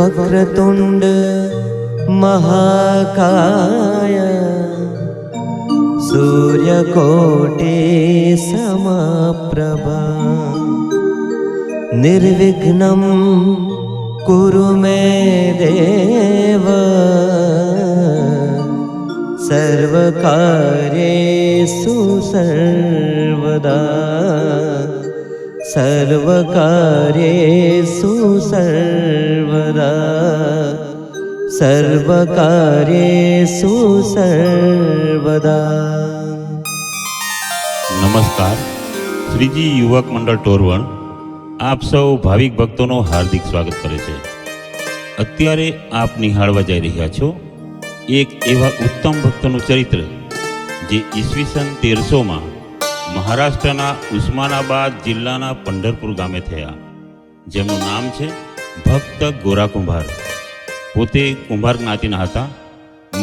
वक्रतुंड महाकाय सूर्यकोटि समप्रभा निर्विघ्नं कुरु मे देव सर्वकार्येषु सर्वदा सर्वकार्येषु सर्वदा सर्वकार्येषु सर्वदा। नमस्कार, श्रीजी युवक मंडल टोरवण आप सौ भाविक भक्तों हार्दिक स्वागत करे छे। अत्यारे आप निहाळवा जई रह्या छो एक एवा उत्तम भक्तनु चरित्र जे ईस्वीसन 1300 में महाराष्ट्रना उस्मानाबाद जिल्लाना पंढरपुर गामे थया, जेमनुं नाम छे भक्त गोरा कुंभार। पोते कुंभार ज्ञातिना हता।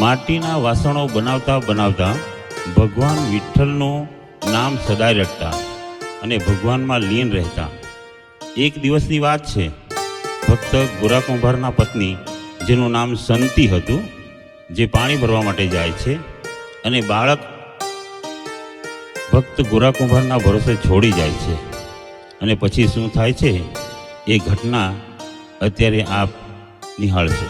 माटीना वासणो बनावता बनावता भगवान विठ्ठलनुं नाम सदाय रटता अने भगवानमां लीन रहता। एक दिवसनी वात छे, भक्त गोरा कुंभारना पत्नी जेनुं नाम संती हतुं, जे पाणी भरवा माटे जाय छे अने बाळक भक्त गोरा कुंभारना भरोसे छोड़ी जाय छे अने पछी शुं थाय छे ए घटना अत्यारे आप निहाळशो।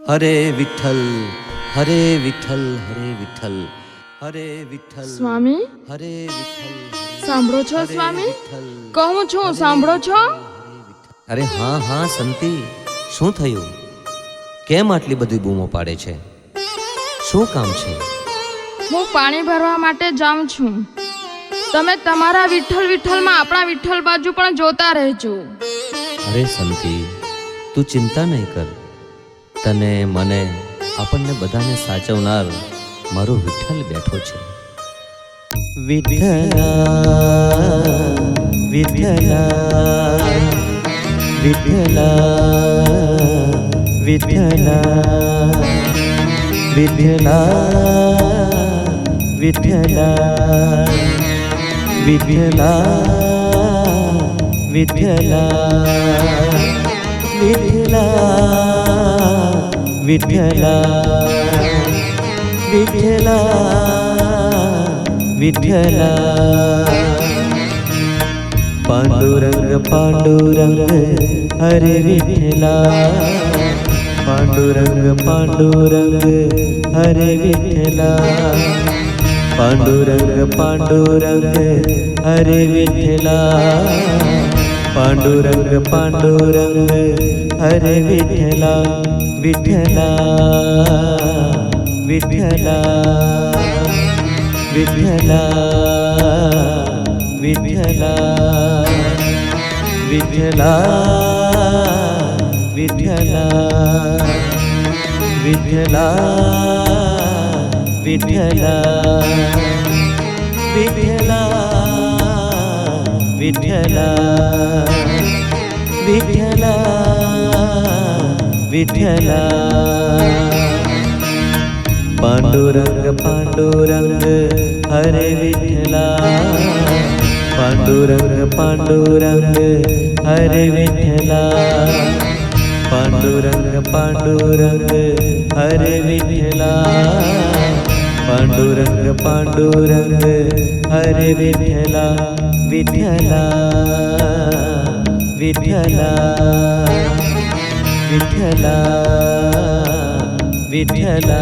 हरे विठ्ठल हरे विठ्ठल हरे विठ्ठल हरे विठ्ठल स्वामी हरे विठ्ठल। सांभळो छो स्वामी? कहूं छुं सांभळो छो? अरे हाँ हाँ संती, શું થયું? કેમ આટલી બધી બૂમો પાડે છે? શું કામ છે? હું પાણી ભરવા માટે જાઉં છું। તમે તમારા વિઠ્ઠલ વિઠ્ઠલમાં આપણા વિઠ્ઠલ બાજુ પણ જોતા રહેજો। અરે સંતી, તું ચિંતા નહીં કર। તને મને આપણને બધાને સાચવનાર મારો વિઠ્ઠલ બેઠો છે। વિઠ્ઠલા વિઠ્ઠલા વિઠ્ઠલા વિઠ્ઠલા વિઠ્ઠલા વિઠ્ઠલા વિઠ્ઠલા વિઠ્ઠલા વિઠ્ઠલા विठ्ठला विठ्ठला विठ्ठला पांडुरंग पांडुरंग हरे विठ्ठला पांडुरंग पांडुरंग हरे विठ्ठला पांडुरंग पांडुरंग हरे विठ्ठला पांडुरंग पांडुरंग हरे विठ्ठला विठ्ठला विठ्ठला विठ्ठला विठ्ठला विठ्ठला विठ्ठला विठ्ठला विठ्ठला विठ्ठला विठ्ठला विठ्ठला विठ्ठला पांडुरंग पांडुरंग हरे विठ्ठला पांडुरंग पांडुरंग हरे विठ्ठला पांडुरंग पांडुरंग हरे विठ्ठला पांडुरंग पांडुरंग हरे विठ्ठला विठ्ठला विठ्ठला विठ्ठला विठ्ठला